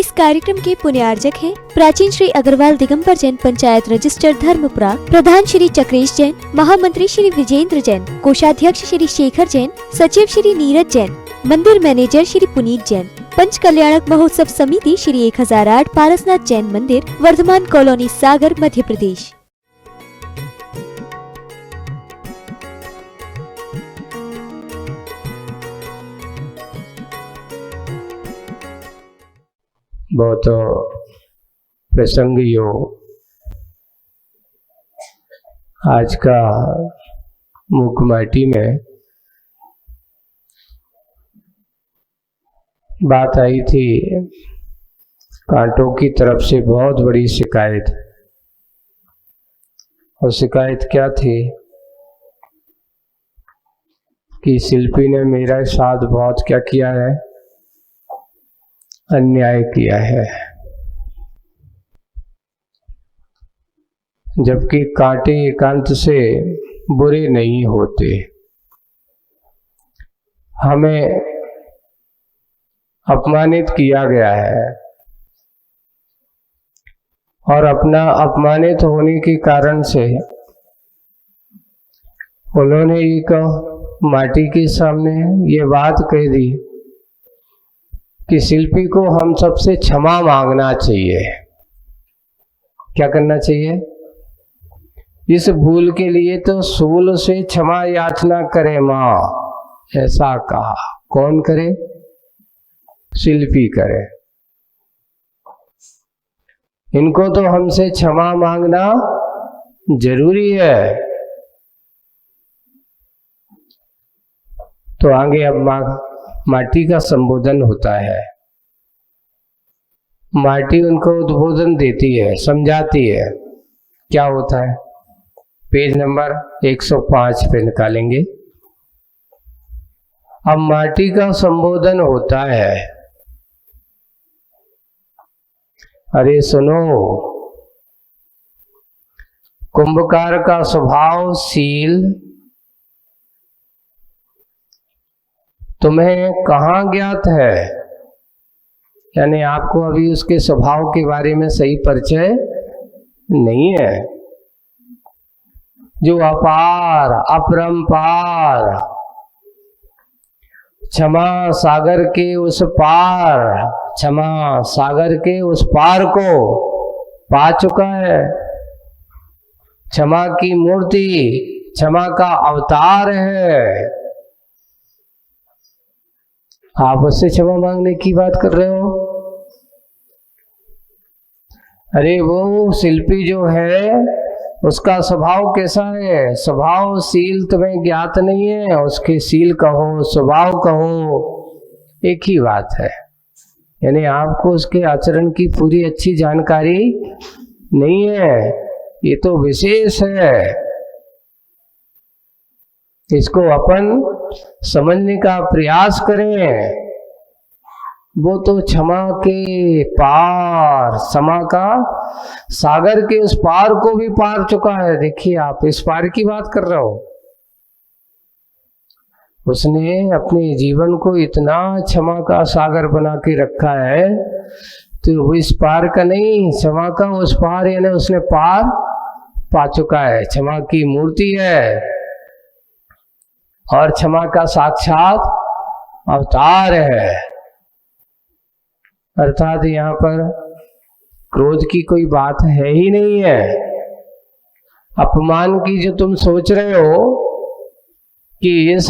इस कार्यक्रम के पुण्यार्जक हैं प्राचीन श्री अग्रवाल दिगंबर जैन पंचायत रजिस्टर धर्मपुरा, प्रधान श्री चक्रेश जैन, महामंत्री श्री विजेंद्र जैन, कोषाध्यक्ष श्री शेखर जैन, सचिव श्री नीरज जैन, मंदिर मैनेजर श्री पुनीत जैन, पंच कल्याणक महोत्सव समिति श्री 1008 पारसनाथ जैन मंदिर, वर्धमान कॉलोनी, सागर, मध्य प्रदेश। बहुत प्रसंग योग आज का मुकमाटी में बात आई थी। कांटों की तरफ से बहुत बड़ी शिकायत, और शिकायत क्या थी कि शिल्पी ने मेरा साथ बहुत क्या किया है, अन्याय किया है। जबकि कांटे एकांत से बुरे नहीं होते। हमें अपमानित किया गया है और अपना अपमानित होने के कारण से उन्होंने एक माटी के सामने ये बात कह दी कि शिल्पी को हम सबसे क्षमा मांगना चाहिए। क्या करना चाहिए? इस भूल के लिए तो सूल से क्षमा याचना करे माँ, ऐसा कहा। कौन करे? शिल्पी करे। इनको तो हमसे क्षमा मांगना जरूरी है। तो आगे अब माटी का संबोधन होता है। माटी उनको उद्बोधन देती है, समझाती है। क्या होता है? पेज नंबर 105 पे निकालेंगे। अब माटी का संबोधन होता है। अरे सुनो, कुंभकार का स्वभाव शील तुम्हें कहाँ ज्ञात है? यानी आपको अभी उसके स्वभाव के बारे में सही परिचय नहीं है। जो अपार अपरंपार, क्षमा सागर के उस पार, क्षमा सागर के उस पार को पा चुका है। क्षमा की मूर्ति, क्षमा का अवतार है। आप उससे क्षमा मांगने की बात कर रहे हो? अरे वो शिल्पी जो है उसका स्वभाव कैसा है? स्वभावशील तुम्हें ज्ञात नहीं है। उसके शील कहो, स्वभाव कहो, एक ही बात है। यानी आपको उसके आचरण की पूरी अच्छी जानकारी नहीं है। ये तो विशेष है। इसको अपन समझने का प्रयास करें। वो तो क्षमा के पार, क्षमा का सागर के उस पार को भी पार चुका है। देखिए, आप इस पार की बात कर रहे हो। उसने अपने जीवन को इतना क्षमा का सागर बना के रखा है, तो वो इस पार का नहीं, क्षमा का उस पार, यानी उसने पार पा चुका है। क्षमा की मूर्ति है और क्षमा का साक्षात अवतार है। अर्थात यहाँ पर क्रोध की कोई बात है ही नहीं है। अपमान की जो तुम सोच रहे हो कि इस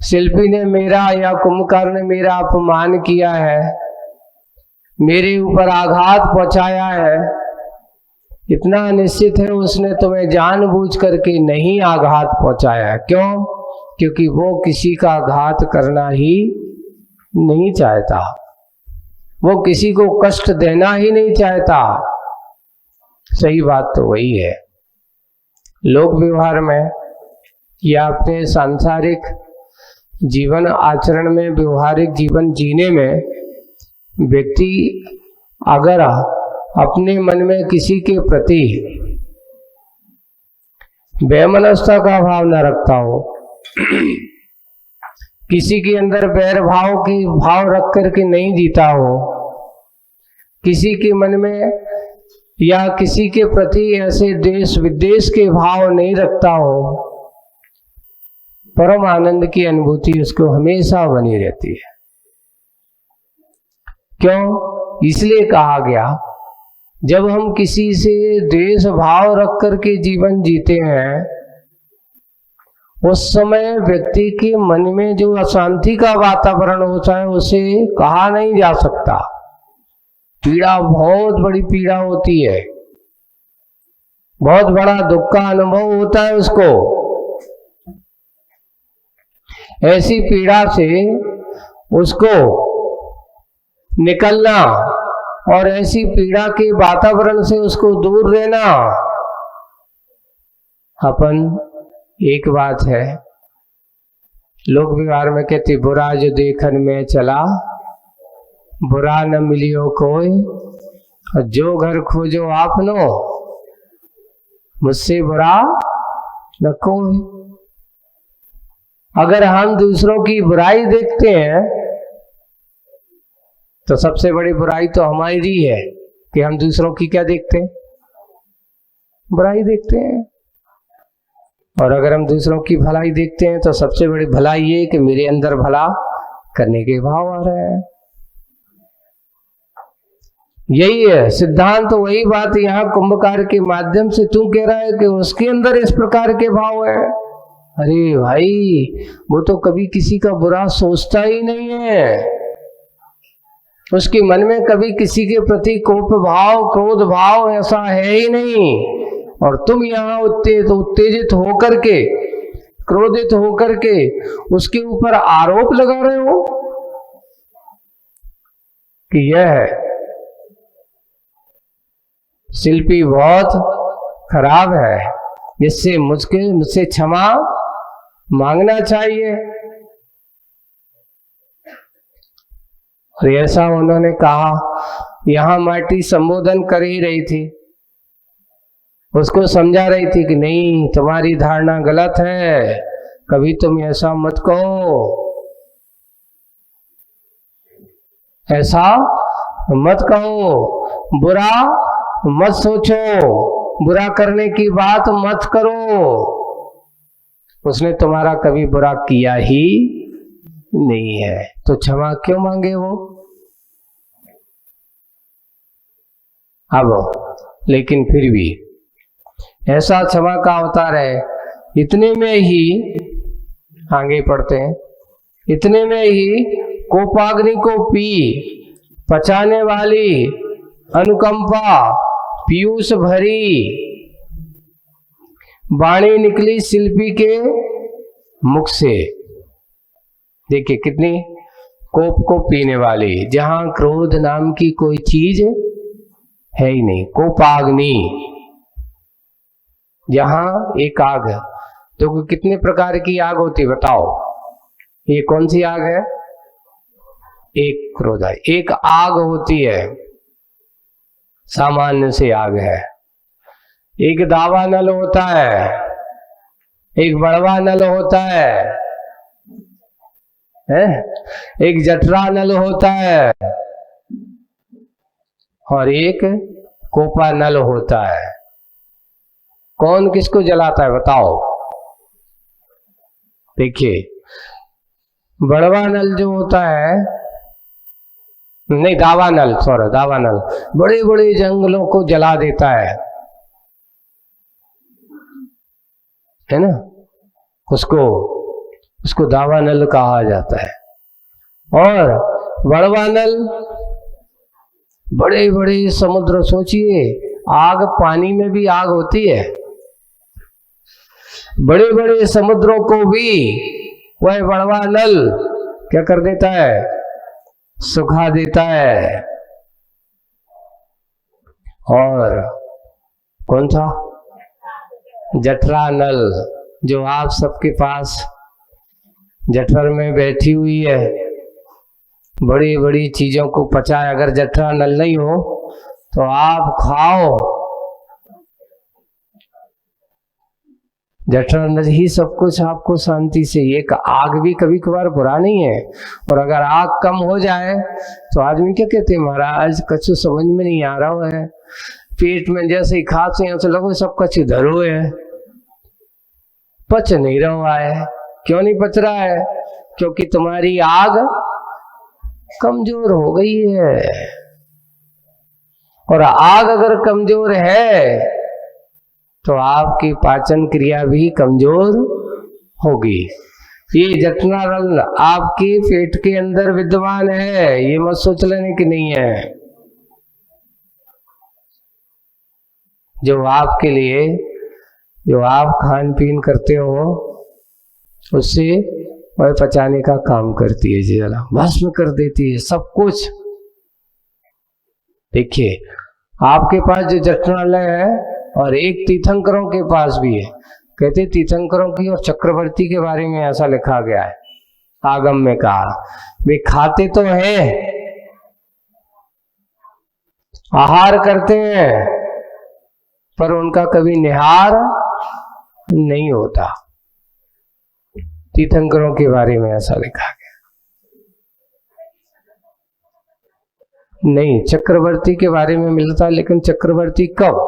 शिल्पी ने मेरा या कुंभकार ने मेरा अपमान किया है, मेरे ऊपर आघात पहुंचाया है, इतना निश्चित है उसने तुम्हें जानबूझ करके नहीं आघात पहुंचाया। क्यों? क्योंकि वो किसी का आघात करना ही नहीं चाहता। वो किसी को कष्ट देना ही नहीं चाहता। सही बात तो वही है। लोक व्यवहार में या अपने सांसारिक जीवन आचरण में, व्यवहारिक जीवन जीने में व्यक्ति अगर अपने मन में किसी के प्रति वैमनस्यता का भाव न रखता हो, किसी के अंदर बैर भाव की भाव रख करके नहीं जीता हो, किसी के मन में या किसी के प्रति ऐसे देश विदेश के भाव नहीं रखता हो, परम आनंद की अनुभूति उसको हमेशा बनी रहती है। क्यों? इसलिए कहा गया, जब हम किसी से द्वेष भाव रख करके जीवन जीते हैं, उस समय व्यक्ति के मन में जो अशांति का वातावरण होता है उसे कहा नहीं जा सकता। पीड़ा, बहुत बड़ी पीड़ा होती है, बहुत बड़ा दुख का अनुभव होता है उसको। ऐसी पीड़ा से उसको निकलना और ऐसी पीड़ा के वातावरण से उसको दूर रहना, अपन एक बात है, लोक व्यवहार में कहते बुरा जो देखन में चला, बुरा न मिलियो कोई, और जो घर खोजो आपनो, मुझसे बुरा न कोई। अगर हम दूसरों की बुराई देखते हैं तो सबसे बड़ी बुराई तो हमारी है कि हम दूसरों की क्या देखते हैं? बुराई देखते हैं। और अगर हम दूसरों की भलाई देखते हैं तो सबसे बड़ी भलाई ये कि मेरे अंदर भला करने के भाव आ रहे हैं। यही है सिद्धांत। तो वही बात यहाँ कुंभकार के माध्यम से तू कह रहा है कि उसके अंदर इस प्रकार के भाव है। अरे भाई, वो तो कभी किसी का बुरा सोचता ही नहीं है, उसके मन में कभी किसी के प्रति कोप भाव, क्रोध भाव ऐसा है ही नहीं। और तुम यहाँ उत्तेजित होकर के, क्रोधित होकर के उसके ऊपर आरोप लगा रहे हो कि यह है शिल्पी बहुत खराब है, जिससे मुझसे क्षमा मांगना चाहिए। और ऐसा उन्होंने कहा। यहाँ माटी संबोधन कर ही रही थी, उसको समझा रही थी कि नहीं, तुम्हारी धारणा गलत है, कभी तुम ऐसा मत कहो, ऐसा मत कहो, बुरा मत सोचो, बुरा करने की बात मत करो। उसने तुम्हारा कभी बुरा किया ही नहीं है, तो क्षमा क्यों मांगे वो? अब लेकिन फिर भी ऐसा क्षमा का अवतार है। इतने में ही आगे पढ़ते हैं, इतने में ही कोपाग्नि को पी पचाने वाली अनुकंपा पीयूष भरी वाणी निकली शिल्पी के मुख से। देखिए कितनी कोप को पीने वाली, जहां क्रोध नाम की कोई चीज है ही नहीं। कोपाग्नि, जहां एक आग है। तो कितने प्रकार की आग होती है बताओ? ये कौन सी आग है? एक क्रोध है। एक आग होती है, सामान्य से आग है। एक दावा नल होता है, एक बड़वा नल होता है, एक जठरा नल होता है, और एक कोपा नल होता है। कौन किसको जलाता है बताओ? देखिए, बड़वा नल जो होता है, नहीं दावा नल, सॉरी दावा नल बड़े बड़े जंगलों को जला देता है ना, उसको दावा नल कहा जाता है। और बड़वा नल बड़े बड़े समुद्र, सोचिए आग, पानी में भी आग होती है, बड़े बड़े समुद्रों को भी वह बड़वा नल क्या कर देता है? सुखा देता है। और कौन सा? जठरा नल, जो आप सबके पास जठर में बैठी हुई है, बड़ी बड़ी चीजों को पचाए। अगर जठरा नल नहीं हो तो आप खाओ, जठरानल ही सब कुछ आपको शांति से, एक आग भी कभी कभार बुरा नहीं है। और अगर आग कम हो जाए तो आदमी क्या कहते हैं, महाराज कछु समझ में नहीं आ रहा है, पेट में जैसे ही खांसी यहाँ से लगो सब कछु धरो है, पच नहीं रहा है। क्यों नहीं पच रहा है? क्योंकि तुम्हारी आग कमजोर हो गई है। और आग अगर कमजोर है तो आपकी पाचन क्रिया भी कमजोर होगी। ये जठरानल आपके पेट के अंदर विद्यमान है, ये मत सोच लेने की नहीं है। जो आपके लिए, जो आप खान पीन करते हो उससे वह पचाने का काम करती है, जला भस्म कर देती है सब कुछ। देखिए आपके पास जो जठरानल है और एक तीर्थंकरों के पास भी है। कहते तीर्थंकरों की और चक्रवर्ती के बारे में ऐसा लिखा गया है, आगम में कहा, वे खाते तो हैं, आहार करते हैं, पर उनका कभी निहार नहीं होता। तीर्थंकरों के बारे में ऐसा लिखा गया। नहीं, चक्रवर्ती के बारे में मिलता, लेकिन चक्रवर्ती कब?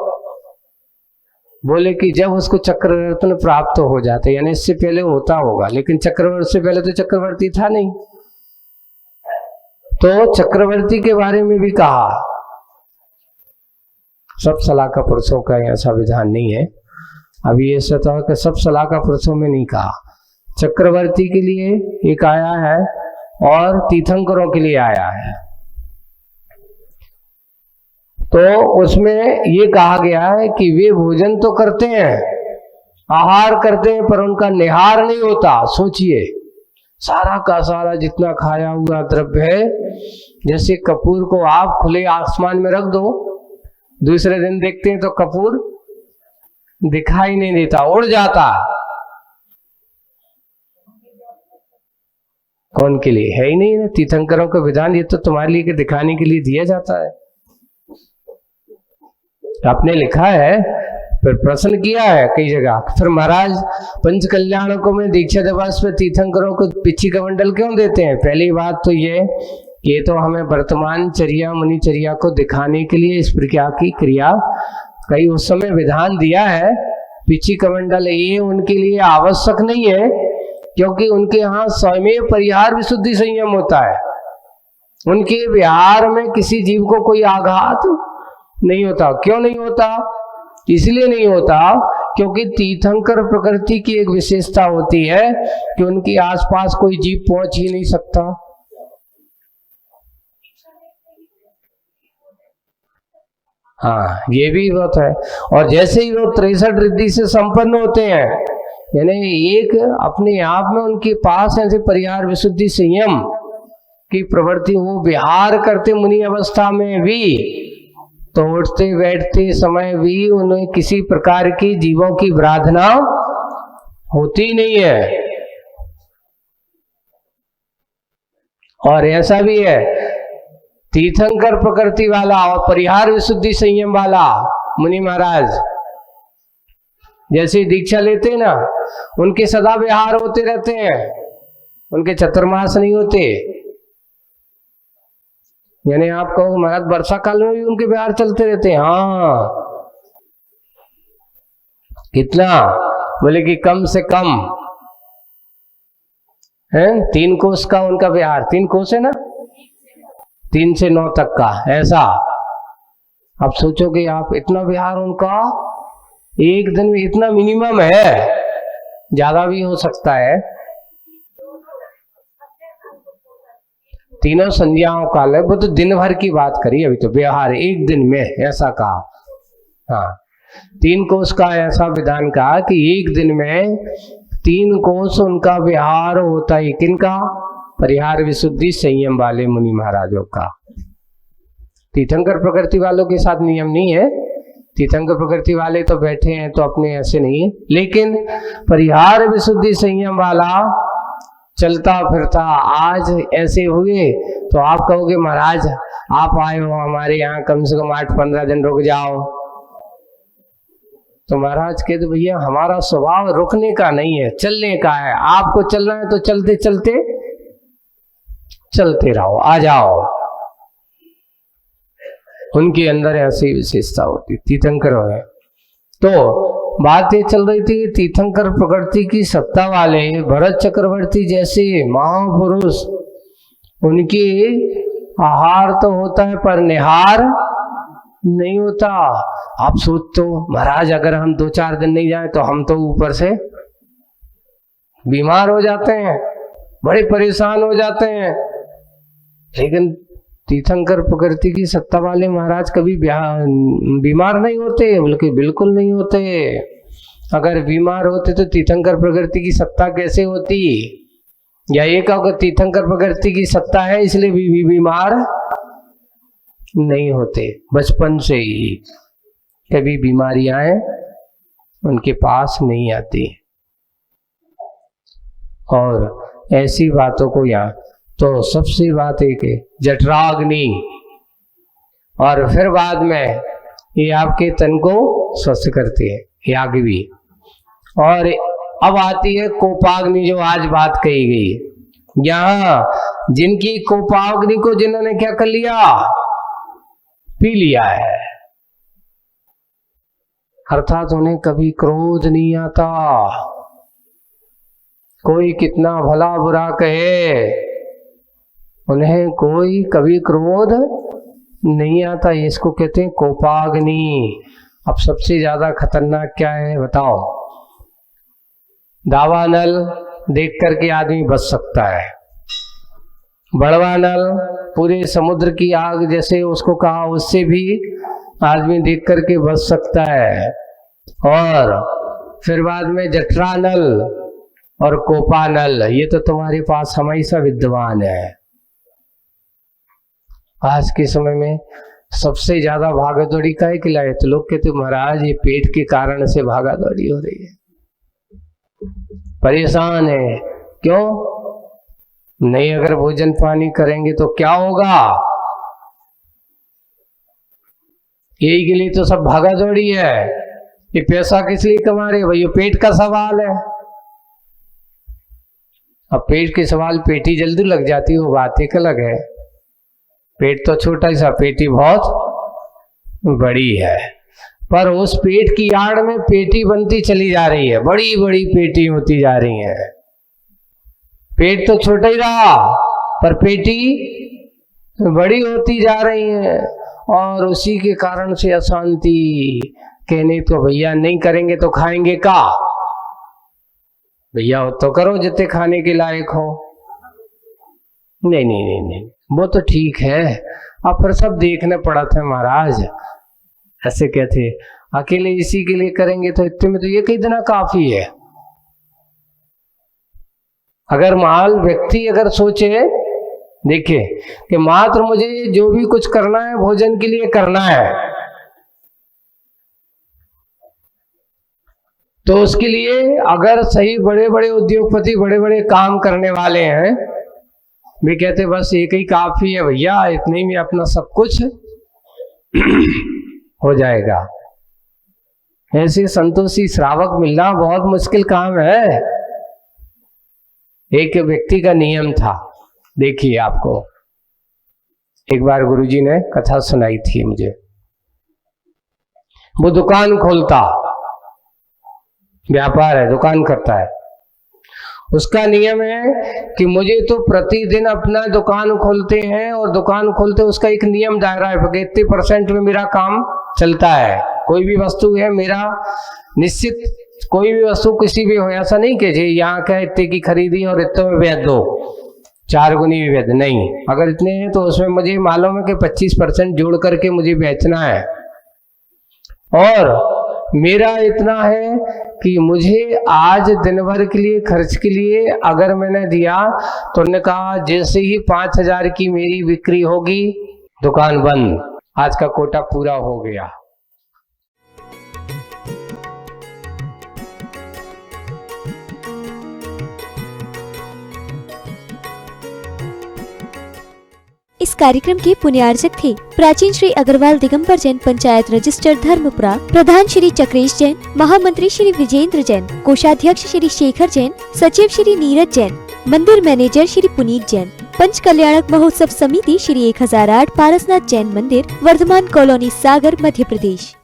बोले कि जब उसको चक्र रत्न प्राप्त हो जाते, यानी इससे पहले होता होगा, लेकिन चक्रवर्ती से पहले तो चक्रवर्ती था नहीं। तो चक्रवर्ती के बारे में भी कहा। सब सलाहका पुरुषों का ऐसा विधान नहीं है। अभी ऐसा था कि सब सलाहका पुरुषों में नहीं कहा, चक्रवर्ती के लिए एक आया है और तीर्थंकरों के लिए आया है। तो उसमें ये कहा गया है कि वे भोजन तो करते हैं, आहार करते हैं, पर उनका निहार नहीं होता। सोचिए, सारा का सारा जितना खाया हुआ द्रव्य है, जैसे कपूर को आप खुले आसमान में रख दो, दूसरे दिन देखते हैं तो कपूर दिखाई नहीं देता, उड़ जाता। कौन के लिए? है ही नहीं ना। तीर्थंकरों का विधान ये तो तुम्हारे लिए दिखाने के लिए दिया जाता है। आपने लिखा है, फिर प्रश्न किया है कई जगह, फिर महाराज पंच कल्याणकों में दीक्षा दिवस पे तीर्थंकरों को पिछी कमंडल क्यों देते हैं? पहली बात तो ये तो हमें वर्तमान चर्या मुनिचर्या को दिखाने के लिए इस प्रकार की क्रिया कई उस समय विधान दिया है। पिछी कमंडल ये उनके लिए आवश्यक नहीं है, क्योंकि उनके यहाँ स्वयं परिहार विशुद्धि संयम होता है। उनके विहार में किसी जीव को कोई आघात नहीं होता। क्यों नहीं होता? इसलिए नहीं होता क्योंकि तीर्थंकर प्रकृति की एक विशेषता होती है कि उनके आसपास कोई जीव पहुंच ही नहीं सकता। हाँ, ये भी बात है। और जैसे ही वो 63 रिद्धि से संपन्न होते हैं, यानी एक अपने आप में उनके पास ऐसे परिहार विशुद्धि संयम की प्रवृत्ति, वो विहार करते मुनि अवस्था में भी, तो उठते बैठते समय भी उन्हें किसी प्रकार की जीवों की आराधना होती नहीं है। और ऐसा भी है, तीर्थंकर प्रकृति वाला और परिहार विशुद्धि संयम वाला मुनि महाराज जैसे दीक्षा लेते हैं ना, उनके सदा विहार होते रहते हैं, उनके चतुर्मास नहीं होते। यानी आप कहो महाराज वर्षा काल में भी उनके विहार चलते रहते हैं। हाँ, कितना? बोले कि कम से कम है 3 कोस का उनका विहार। 3 कोस है ना, 3 से 9 तक का, ऐसा। अब सोचोगे आप, इतना विहार उनका एक दिन में, इतना मिनिमम है, ज्यादा भी हो सकता है। तीनों संध्याओं काल है, वो तो दिन भर की बात करी, अभी तो विहार एक दिन में ऐसा कहा। हाँ, 3 कोस का ऐसा विधान कहा कि एक दिन में 3 कोस उनका विहार होता है। किनका? परिहार विशुद्धि संयम वाले मुनि महाराजों का। तीर्थंकर प्रकृति वालों के साथ नियम नहीं है। तीर्थंकर प्रकृति वाले तो बैठे हैं तो अपने ऐसे नहीं है, लेकिन परिहार विशुद्धि संयम वाला चलता फिरता आज ऐसे हुए तो आप कहोगे महाराज आप आए हो हमारे यहाँ, कम से कम 8-15 दिन रुक जाओ। तो महाराज कहते भैया हमारा स्वभाव रुकने का नहीं है, चलने का है। आपको चलना है तो चलते चलते चलते रहो, आ जाओ। उनके अंदर ऐसी विशेषता होती। तीर्थंकर है तो बात ये चल रही थी कि तीर्थंकर प्रकृति की सत्ता वाले भरत चक्रवर्ती जैसे महापुरुष, उनके आहार तो होता है पर निहार नहीं होता। आप सोच तो महाराज अगर हम 2-4 दिन नहीं जाए तो हम तो ऊपर से बीमार हो जाते हैं, बड़े परेशान हो जाते हैं। लेकिन तीर्थंकर प्रकृति की सत्ता वाले महाराज कभी बीमार नहीं होते, बल्कि बिल्कुल नहीं होते। अगर बीमार होते तो तीर्थंकर प्रकृति की सत्ता कैसे होती? या ये कहो तीर्थंकर प्रकृति की सत्ता है इसलिए भी बीमार नहीं होते। बचपन से ही कभी बीमारियां उनके पास नहीं आती। और ऐसी बातों को यहाँ तो सबसे बात एक है जठराग्नि, और फिर बाद में ये आपके तन को स्वस्थ करती है याग्नि। और अब आती है कोपाग्नि, जो आज बात कही गई। यहाँ जिनकी कोपाग्नि को जिन्होंने क्या कर लिया, पी लिया है, अर्थात उन्हें कभी क्रोध नहीं आता। कोई कितना भला बुरा कहे, उन्हें कोई कभी क्रोध नहीं आता। इसको कहते हैं कोपाग्नि। अब सबसे ज्यादा खतरनाक क्या है बताओ? दावानल देख करके आदमी बच सकता है, बड़वानल पूरे समुद्र की आग जैसे उसको कहा, उससे भी आदमी देख करके बच सकता है। और फिर बाद में जठरानल और कोपानल, ये तो तुम्हारे पास हमेशा विद्यमान है। आज के समय में सबसे ज्यादा भागादौड़ी काहे के लाए? तो लोग कहते महाराज ये पेट के कारण से भागादौड़ी हो रही है, परेशान है। क्यों नहीं? अगर भोजन पानी करेंगे तो क्या होगा? यही के लिए तो सब भागादौड़ी है। ये पैसा किस लिए कमा रहे भाई? ये पेट का सवाल है। अब पेट के सवाल पेटी जल्दी लग जाती है, वो बात एक अलग है। पेट तो छोटा सा, पेटी बहुत बड़ी है। पर उस पेट की आड़ में पेटी बनती चली जा रही है, बड़ी बड़ी पेटी होती जा रही है। पेट तो छोटा ही रहा पर पेटी बड़ी होती जा रही है, और उसी के कारण से अशांति। कहने तो भैया नहीं करेंगे तो खाएंगे का? भैया हो तो करो जितने खाने के लायक हो। नहीं नहीं नहीं नहीं, वो तो ठीक है। अब फिर सब देखने पड़ा था महाराज, ऐसे कहते अकेले इसी के लिए करेंगे तो इतने में तो ये कई दिन काफी है। अगर माल व्यक्ति अगर सोचे, देखिए कि मात्र मुझे जो भी कुछ करना है भोजन के लिए करना है, तो उसके लिए अगर सही बड़े बड़े उद्योगपति बड़े बड़े काम करने वाले हैं, वे कहते बस एक ही काफी है भैया, इतने में अपना सब कुछ हो जाएगा। ऐसे संतोषी श्रावक मिलना बहुत मुश्किल काम है। एक व्यक्ति का नियम था, देखिए आपको एक बार गुरुजी ने कथा सुनाई थी मुझे। वो दुकान खोलता, व्यापार है, दुकान करता है। उसका नियम है कि मुझे तो प्रतिदिन अपना दुकान खोलते हैं, और दुकान खोलते उसका एक नियम दायरा है कि इतने % में मेरा काम चलता है। कोई भी वस्तु है मेरा निश्चित, कोई भी वस्तु किसी भी हो, ऐसा नहीं कि जी यहाँ का इतने की खरीदी और इतने में बेच दो, 4 गुनी भी बेच, नहीं। अगर इतने हैं तो उसमें मुझे मालूम है कि 25% जोड़ करके मुझे बेचना है, और मेरा इतना है कि मुझे आज दिन भर के लिए खर्च के लिए अगर मैंने दिया तो उन्होंने कहा जैसे ही 5000 की मेरी बिक्री होगी दुकान बंद, आज का कोटा पूरा हो गया। इस कार्यक्रम के पुण्यार्चक थे प्राचीन श्री अग्रवाल दिगंबर जैन पंचायत रजिस्टर धर्मपुरा, प्रधान श्री चक्रेश जैन, महामंत्री श्री विजेंद्र जैन, कोषाध्यक्ष श्री शेखर जैन, सचिव श्री नीरज जैन, मंदिर मैनेजर श्री पुनीत जैन। पंच कल्याणक महोत्सव समिति श्री 1008 पारसनाथ जैन मंदिर, वर्धमान कॉलोनी, सागर, मध्य प्रदेश।